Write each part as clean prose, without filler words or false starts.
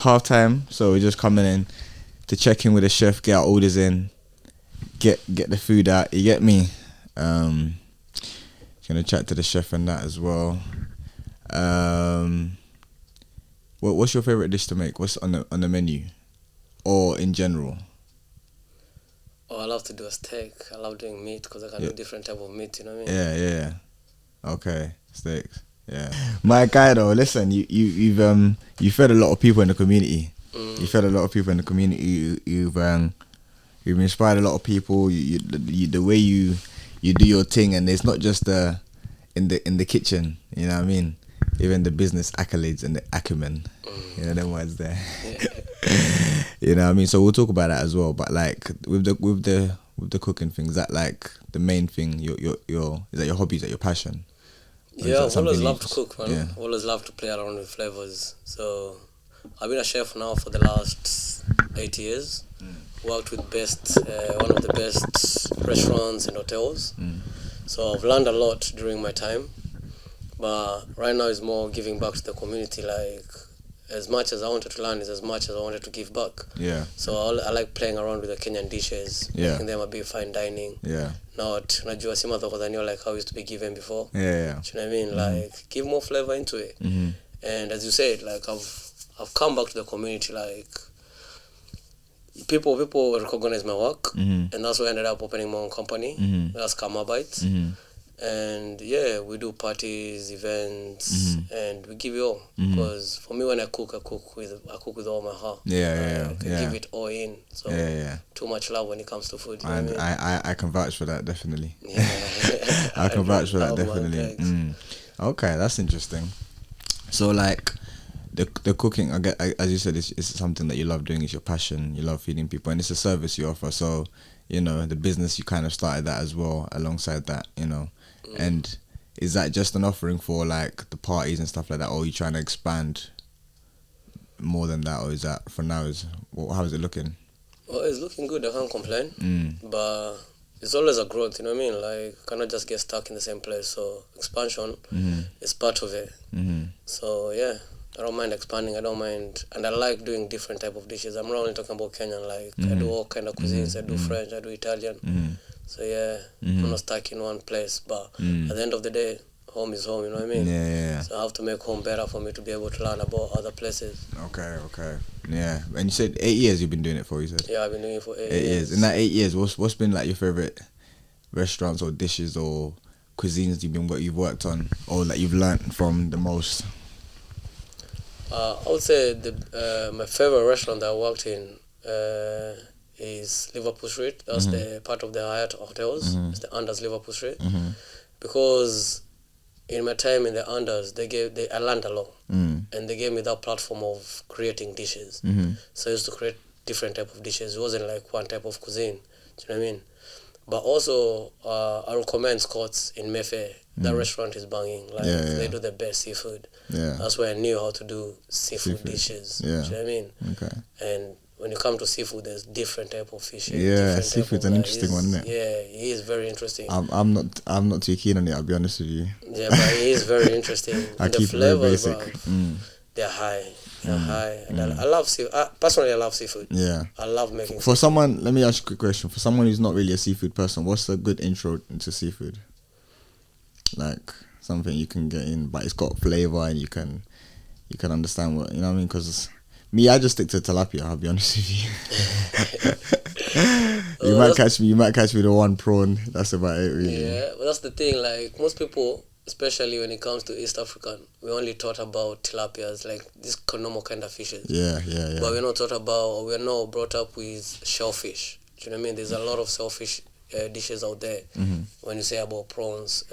half time, so we're just coming in to check in with the chef, get our orders in, get the food out. You get me? Gonna chat to the chef and that as well. What's your favorite dish to make? What's on the menu, or in general? Oh, I love to do a steak. I love doing meat because I can do different type of meat. You know what I mean? Yeah. Okay, steaks. Yeah. My guy though, listen, you fed a lot of people in the community. You fed a lot of people in the community. You've inspired a lot of people. The way you do your thing, and it's not just in the kitchen. You know what I mean? Even the business accolades and the acumen. You know them words there. You know what I mean? So we'll talk about that as well. But like with the cooking thing, is that like the main thing? Your is that your hobby? Is that your passion? Yeah, I've always loved to cook, man. I've always loved to play around with flavors. So I've been a chef now for the last 8 years. Worked with one of the best restaurants and hotels. So I've learned a lot during my time. But right now it's more giving back to the community. Like, as much as I wanted to learn is as much as I wanted to give back. Yeah. So I like playing around with the Kenyan dishes, making them a bit fine dining. Yeah. Not najua si madhokodhanio like how it used to be given before. Yeah. Do you know what I mean? Like, give more flavor into it. And as you said, like I've come back to the community. Like, people recognize my work, and that's why I ended up opening my own company. That's Kama Bites. And yeah, we do parties, events, and we give it all. Because for me, when I cook with all my heart. I give it all in. So too much love when it comes to food. And I can vouch for that, definitely. Yeah. I can vouch for that, definitely. Okay, that's interesting. So like the cooking, as you said, it's something that you love doing. It's your passion. You love feeding people, and it's a service you offer. So you know the business, you kind of started that as well alongside that. You know. And is that just an offering for like the parties and stuff like that, or are you trying to expand more than that, or is that for now? How is it looking? Well, it's looking good. I can't complain, but it's always a growth. You know what I mean? Like, cannot just get stuck in the same place. So expansion is part of it. So yeah, I don't mind expanding. I don't mind, and I like doing different type of dishes. I'm not only talking about Kenyan. Like I do all kind of cuisines. I do French. I do Italian. So yeah, I'm not stuck in one place, but at the end of the day, home is home, you know what I mean? Yeah. So I have to make home better for me to be able to learn about other places. Okay. Yeah. And you said 8 years you've been doing it for, you said? Yeah, I've been doing it for 8 years. In that 8 years, what's been like your favorite restaurants or dishes or cuisines you've worked on, or that you've learnt from the most? I would say my favorite restaurant that I worked in is Liverpool Street. That's the part of the Hyatt hotels. It's the Anders Liverpool Street. Because in my time in the Anders, I learned a lot. And they gave me that platform of creating dishes. So I used to create different type of dishes. It wasn't like one type of cuisine. Do you know what I mean? But also, I recommend Scott's in Mayfair. That restaurant is banging. Like they do the best seafood. Yeah. That's where I knew how to do seafood dishes. Yeah. Do you know what I mean? Okay. And when you come to seafood, there's different type of fish. Yeah, seafood's an interesting one, isn't it? Yeah, he is very interesting. I'm not too keen on it, I'll be honest with you. Yeah, but he is very interesting. I keep it very basic. They're high. They're high. And I love seafood. Personally, I love seafood. Yeah. I love making seafood. Someone, let me ask you a quick question. For someone who's not really a seafood person, what's a good intro into seafood? Like something you can get in, but it's got flavour and you can understand what, you know what I mean? Because me, I just stick to tilapia, I'll be honest with you. You might catch me with the one prawn. That's about it, really. Yeah, well, that's the thing. Like, most people, especially when it comes to East African, we only thought about tilapias, like this normal kind of fishes. Yeah. But we're not brought up with shellfish. Do you know what I mean? There's a lot of shellfish dishes out there. When you say about prawns,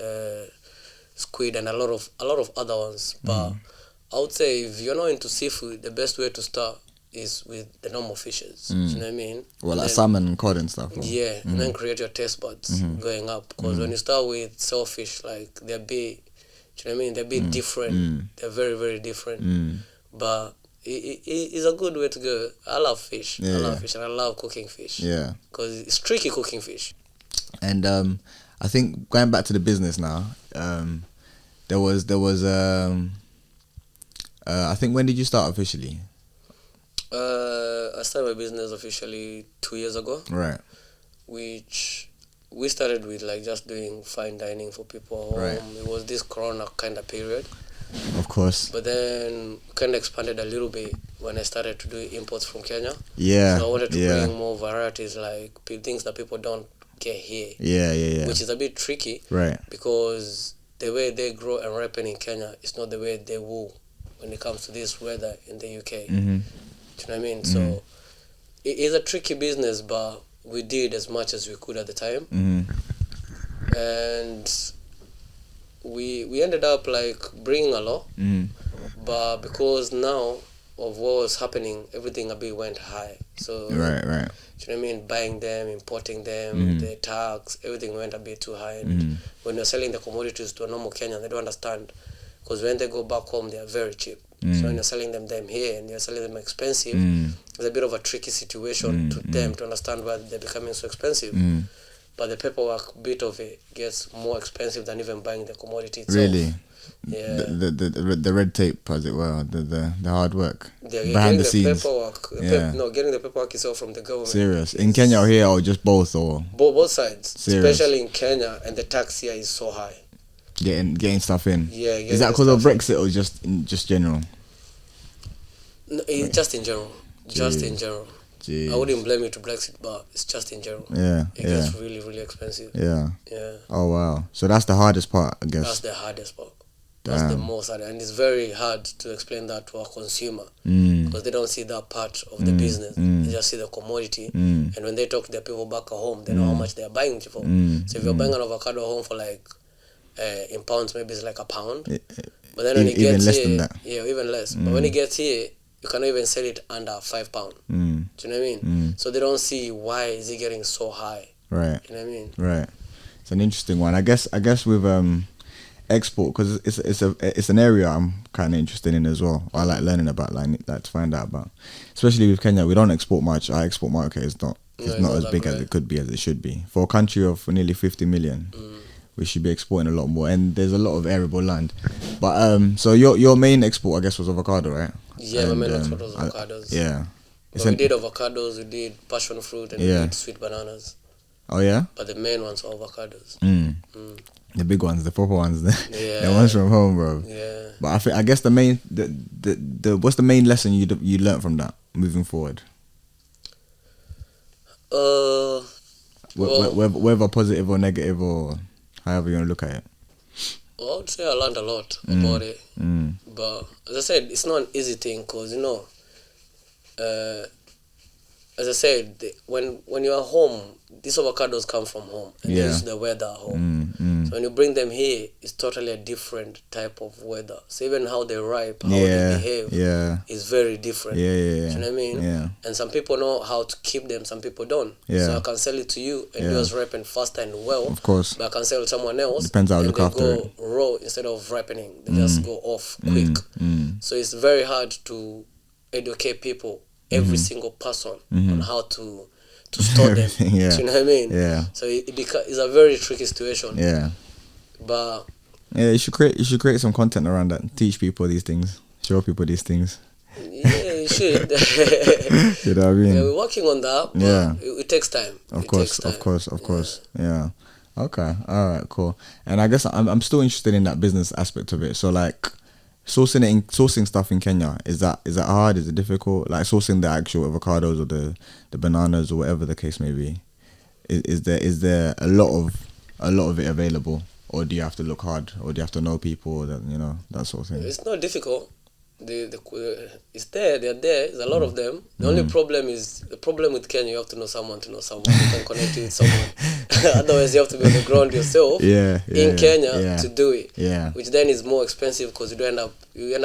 squid, and a lot of other ones. But I would say if you're not into seafood, the best way to start is with the normal fishes. Do you know what I mean? Well, like salmon and cod and stuff. Yeah, and then create your taste buds going up. Because when you start with shellfish, like they're big, do you know what I mean? They're a bit different. They're very, very different. But it's a good way to go. I love fish. I love fish, and I love cooking fish. Yeah. Because it's tricky cooking fish. And I think going back to the business now, there was I think, when did you start officially? I started my business officially 2 years ago, Right. which we started with like just doing fine dining for people at home. Right. It was this Corona kind of period. Of course. But then kind of expanded a little bit when I started to do imports from Kenya. Yeah. So I wanted to yeah. bring more varieties, like things that people don't get here. Yeah. Which is a bit tricky. Right. Because the way they grow and ripen in Kenya is not the way they will when it comes to this weather in the UK. Mm-hmm. Do you know what I mean? So it is a tricky business, but we did as much as we could at the time. Mm-hmm. And we ended up like bringing a lot, but because now of what was happening, everything a bit went high. So right. do you know what I mean? Buying them, importing them, the tax, everything went a bit too high. And when you're selling the commodities to a normal Kenyan, they don't understand, because when they go back home, they are very cheap. So when you're selling them here and you're selling them expensive, it's a bit of a tricky situation to them to understand why they're becoming so expensive. But the paperwork bit of it gets more expensive than even buying the commodity itself. Really? Yeah. The red tape, as it were, the hard work Yeah, behind the scenes. Paperwork. Getting the paperwork itself from the government. Serious. In Kenya or here, or just both, or both sides. Serious. Especially in Kenya, and the tax here is so high. Getting stuff in. Yeah. Is that because of Brexit or just general? No, it's just in general. Just in general. Jeez. I wouldn't blame you to Brexit, but it's just in general. Yeah. It gets really, really expensive. Yeah. Yeah. Oh wow. So that's the hardest part, I guess. That's the hardest part. That's the most hard, and it's very hard to explain that to a consumer because they don't see that part of the business. They just see the commodity, and when they talk to their people back at home, they know how much they are buying it for. So if you're buying an avocado home for like in pounds, maybe it's like £1. But then when it even gets less here, than that. yeah, even less. But when it gets here, you cannot even sell it under £5. Do you know what I mean? So they don't see why is it getting so high. Right. You know what I mean? Right. It's an interesting one. I guess with export, because it's an area I'm kind of interested in as well. I like learning about, like to find out about. Especially with Kenya, we don't export much. Our export market is not as big as it could be, as it should be. For a country of nearly 50 million, we should be exporting a lot more. And there's a lot of arable land. But so your main export, I guess, was avocado, right? Yeah, my main export was avocados. Yeah. But we did avocados, we did passion fruit, and we did sweet bananas. Oh yeah. But the main ones are avocados. The big ones, the proper ones, Yeah. the ones from home, bro. Yeah. But I guess the main the what's the main lesson you learned from that moving forward? Whether positive or negative or however you want to look at it. Well, I would say I learned a lot about it. But as I said, it's not an easy thing because, you know, as I said, when you're at home, these avocados come from home and they're used to the weather at home. So when you bring them here, it's totally a different type of weather. So even how they ripe, how they behave is very different. Do you know what I mean? Yeah. And some people know how to keep them, some people don't. So I can sell it to you and yours ripen faster and well. Of course. But I can sell it to someone else. Depends how I look they after go raw instead of ripening. They just go off quick. So it's very hard to educate people, every single person, on how to store them. Do you know what I mean? Yeah. So it's a very tricky situation. Yeah. But yeah, you should create some content around that. Teach people these things. Show people these things. Yeah, you should. You know what I mean? Yeah, we're working on that. But it takes time. Of course. Yeah. Okay. All right. Cool. And I guess I'm still interested in that business aspect of it. So like, sourcing stuff in Kenya, is that hard? Is it difficult? Like sourcing the actual avocados or the bananas or whatever the case may be. Is there a lot of it available, or do you have to look hard, or do you have to know people, or that sort of thing? It's not difficult. It's there. They're there. There's a lot of them. The only problem with Kenya, you have to know someone to know someone. You can connect you with someone. Otherwise, you have to be on the ground yourself in Kenya to do it. Yeah. Which then is more expensive because you end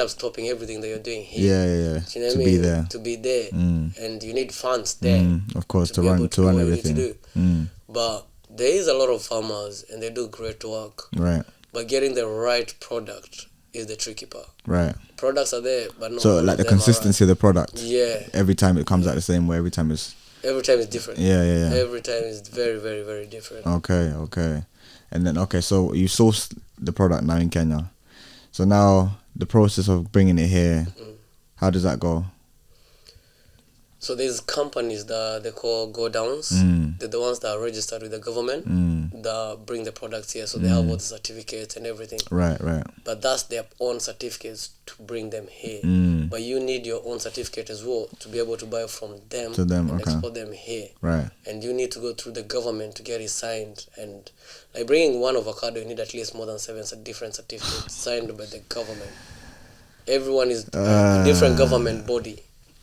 up stopping everything that you're doing here. Yeah. Do you know what I mean? To be there, and you need funds there. Of course, to run everything. You need to do. But there is a lot of farmers, and they do great work. Right. But getting the right product is the tricky part. Right. Products are there, but not. So like the consistency of the product. Yeah. Every time it comes out the same way. Every time it's different. Yeah. Every time is very, very, very different. Okay. And then so you source the product now in Kenya. So now the process of bringing it here, how does that go? So there's companies that they call go downs. They're the ones that are registered with the government that bring the products here. So they have all the certificates and everything. Right. But that's their own certificates to bring them here. But you need your own certificate as well to be able to buy from them, and export them here. Right. And you need to go through the government to get it signed. And like bringing one avocado, you need at least more than 7 different certificates signed by the government. Everyone is a different government body.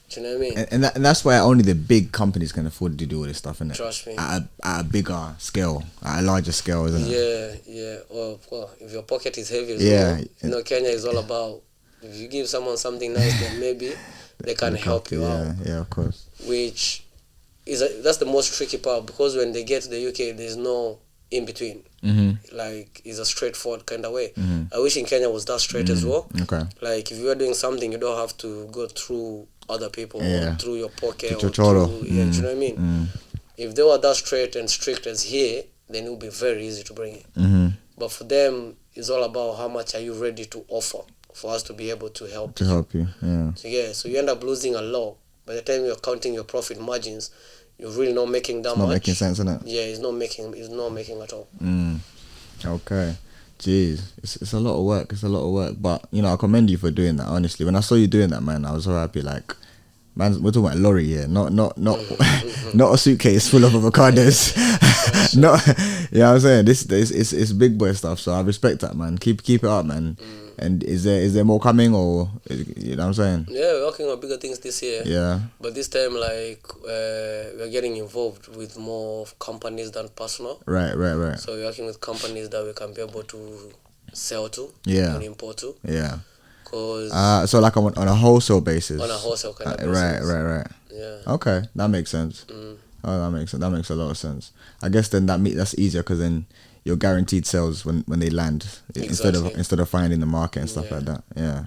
Do you know what I mean? And that's why only the big companies can afford to do all this stuff, innit? Trust me. At a bigger scale, at a larger scale, isn't it? Yeah. Well, if your pocket is heavy as Yeah. well, Kenya is all about, if you give someone something nice, then maybe they can help you out. Yeah, of course. Which that's the most tricky part, because when they get to the UK, there's no in between. Like, it's a straightforward kind of way. I wish in Kenya was that straight as well. Okay. Like, if you are doing something, you don't have to go through other people or through your pocket or through, do you know what I mean? If they were that straight and strict as here, then it would be very easy to bring it. But for them, it's all about how much are you ready to offer for us to be able to help you. Yeah. So you end up losing a lot. By the time you're counting your profit margins, you're really not making that much. Not making sense, isn't it? Yeah, it's not making at all. Okay. Jeez, it's a lot of work. It's a lot of work, but I commend you for doing that. Honestly, when I saw you doing that, man, I was so happy. Like, man, we're talking about a lorry here, not not a suitcase full of avocados. Not, you know what I'm saying? This it's big boy stuff. So I respect that, man. Keep it up, man. And is there more coming, or you know what I'm saying? Yeah, we're working on bigger things this year. Yeah. But this time, like, we're getting involved with more companies than personal. Right. So we're working with companies that we can be able to sell to. Yeah. And import to. Yeah. Cause so like on a wholesale basis. On a wholesale kind of basis. Right. Yeah. Okay, that makes sense. Oh, that makes sense. That makes a lot of sense. I guess then that's easier, because then you're guaranteed sales when they land, instead of finding the market and stuff like that. Yeah.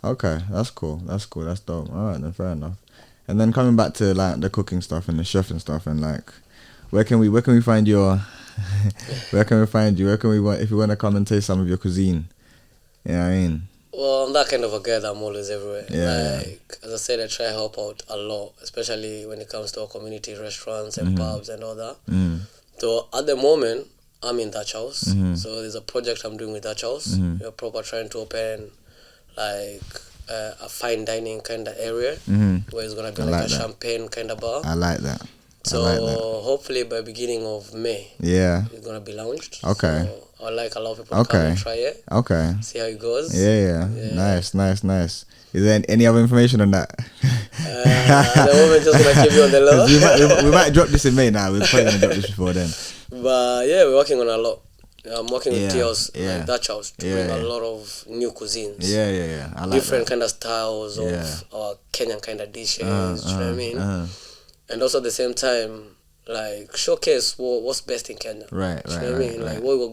Okay, that's cool. That's dope. All right, then, fair enough. And then coming back to like the cooking stuff and the chef and stuff, and like, where can we find your where can we find you? If you want to come and taste some of your cuisine? You know what I mean? Well, I'm that kind of a guy that I'm always everywhere. Yeah. Like, as I said, I try to help out a lot, especially when it comes to our community restaurants and pubs and all that. So at the moment, I'm in Dutch House. So there's a project I'm doing with Dutch House. We're proper trying to open like a fine dining kind of area where it's gonna be like a champagne kind of bar. I like that. So hopefully by beginning of May, it's gonna be launched. Okay. So I'd like a lot of people to come and try it. Okay. See how it goes. Yeah. Nice. Is there any other information on that? At the moment, just gonna keep you on the low. we might drop this in May now. We're probably gonna drop this before then. But yeah, we're working on a lot. I'm working with Tios, like Dutch House, to bring a lot of new cuisines. Yeah. I like different that. kind of styles of our Kenyan kind of dishes. Do you know what I mean? And also at the same time, like, showcase what's best in Kenya. Right. You know what I mean? Like, what we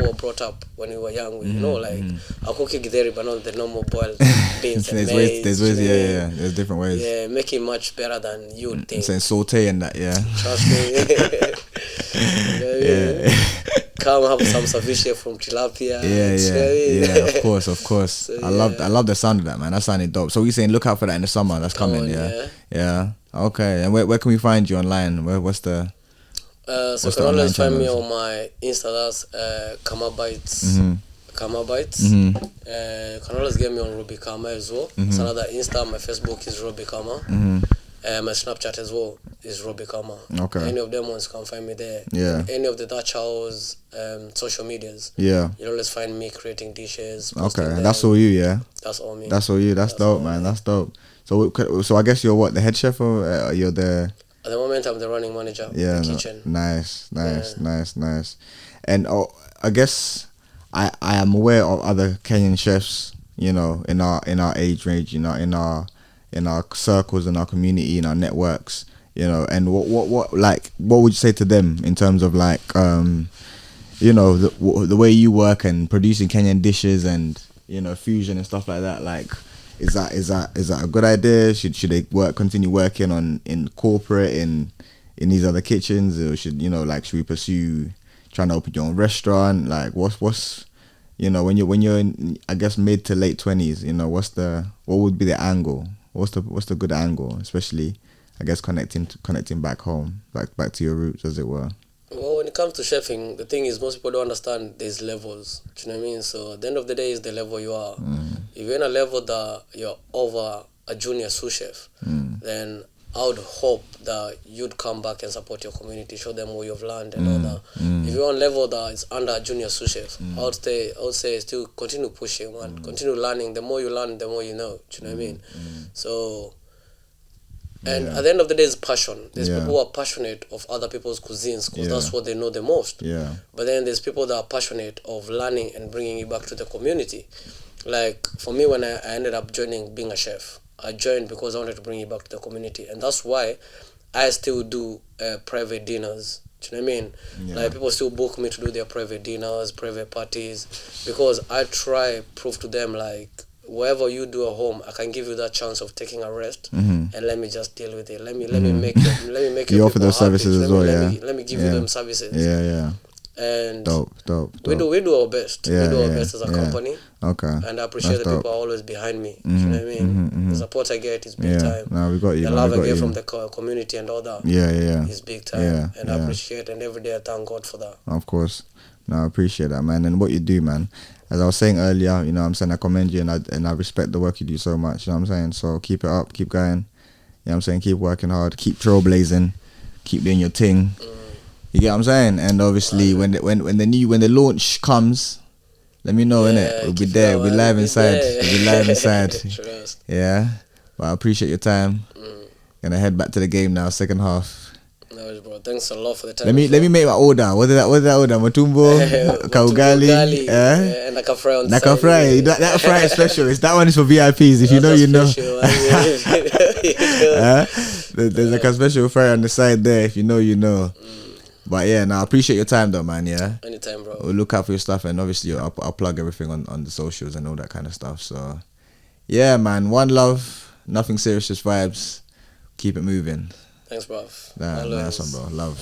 were brought up when we were young with, a cookie githeri, but not the normal boiled beans and maize. There's ways, there's different ways. Yeah, make it much better than you would think. Saying saute and that, Trust me. Come have some ceviche from tilapia. Yeah, of course. So, I love the sound of that, man. That sounded dope. So we're saying look out for that in the summer. That's coming, yeah. Okay, and where can we find you online? What's the so you can always find me on my Insta, that's Kama Bites. Kama Bites. You can always get me on Roby Kama as well. It's another Insta. My Facebook is Roby Kama. My Snapchat as well is Roby Kama. Okay. Any of them ones can find me there. Yeah. Any of the Dutch House social medias. Yeah. You'll always find me creating dishes. Okay, and that's all you, yeah. That's all me. That's all you. That's dope, man. That's dope. So I guess you're what, the head chef, or you're the? At the moment, I'm the running manager of the kitchen. Nice. And I guess I am aware of other Kenyan chefs, in our age range, in our circles, in our community, in our networks, and what would you say to them in terms of like, the way you work and producing Kenyan dishes and, fusion and stuff like that, like, is that a good idea? Should they continue working in corporate in these other kitchens, or should we pursue trying to open your own restaurant? Like, what's when you're in, I guess, mid to late 20s, what would be the angle? What's the good angle, especially I guess connecting back home, back to your roots, as it were? Well, when it comes to chefing, the thing is most people don't understand there's levels. Do you know what I mean? So at the end of the day is the level you are. If you're in a level that you're over a junior sous chef, then I would hope that you'd come back and support your community, show them what you've learned and all that. If you're on level that is under a junior sous chef, I would say still continue pushing, man. Continue learning. The more you learn, the more you know. Do you know what I mean? So, and at the end of the day, it's passion. There's people who are passionate of other people's cuisines because that's what they know the most. Yeah. But then there's people that are passionate of learning and bringing it back to the community. Like for me, when I ended up joining being a chef, I joined because I wanted to bring it back to the community, and that's why I still do private dinners. Do you know what I mean? Like people still book me to do their private dinners, private parties, because I try prove to them like, wherever you do at home, I can give you that chance of taking a rest, and let me just deal with it. Let me make you offer those services as well, let me give you them services. Yeah. And dope. We do our best. We do our best as a company. Okay. And I appreciate the people are always behind me. Do you know what I mean? The support I get is big time. No, we got you. The love I get from the community and all that. Is big time. And I appreciate, and every day I thank God for that. Of course. No, I appreciate that, man. And what you do, man. As I was saying earlier, you know what I'm saying, I commend you and I respect the work you do so much, you know what I'm saying? So keep it up, keep going. You know what I'm saying? Keep working hard, keep trailblazing, keep doing your thing. You get what I'm saying? And obviously when the launch comes, let me know, innit? We'll be there, we'll be live inside. We'll be live inside. Yeah. But I appreciate your time. Gonna head back to the game now, second half. No, bro. Thanks a lot for the time. Let me make my order. What did that order? Matumbo, kaugali, and naka fry on the naka fry. That fry is special. That one is for VIPs. If you know, you know. There's like a special fry on the side there. If you know, you know. But yeah, I appreciate your time though, man. Yeah. Anytime, bro. We'll look out for your stuff, and obviously I'll plug everything on the socials and all that kind of stuff. So yeah, man. One love. Nothing serious, just vibes. Keep it moving. Thanks, bro. Nice one, bro. Love.